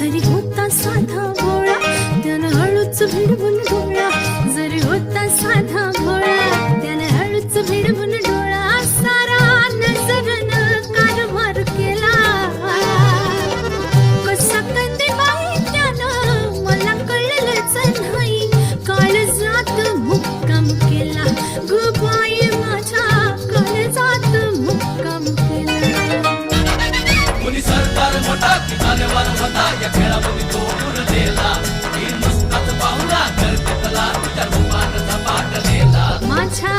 जरी होता साधा भोळा त्यानं हळूच भिडवून डोळा, जरी होता साधा भोळा त्यानं हळूच भिडवून डोळा, सारा नजरनं कारभार केला. कसा कंदी बाई त्यानं मला कळलंच नाही, काळजात मुक्काम केला ग बाई, माझ्या काळजात मुक्काम केला. कोणी सरदार मोठा की जानेवार होता, या खेळामध्ये तो उरलेला. मी नुसताच पाहुणा करते तला, तुझ्या रूपानं झपाटलेला. माझ्या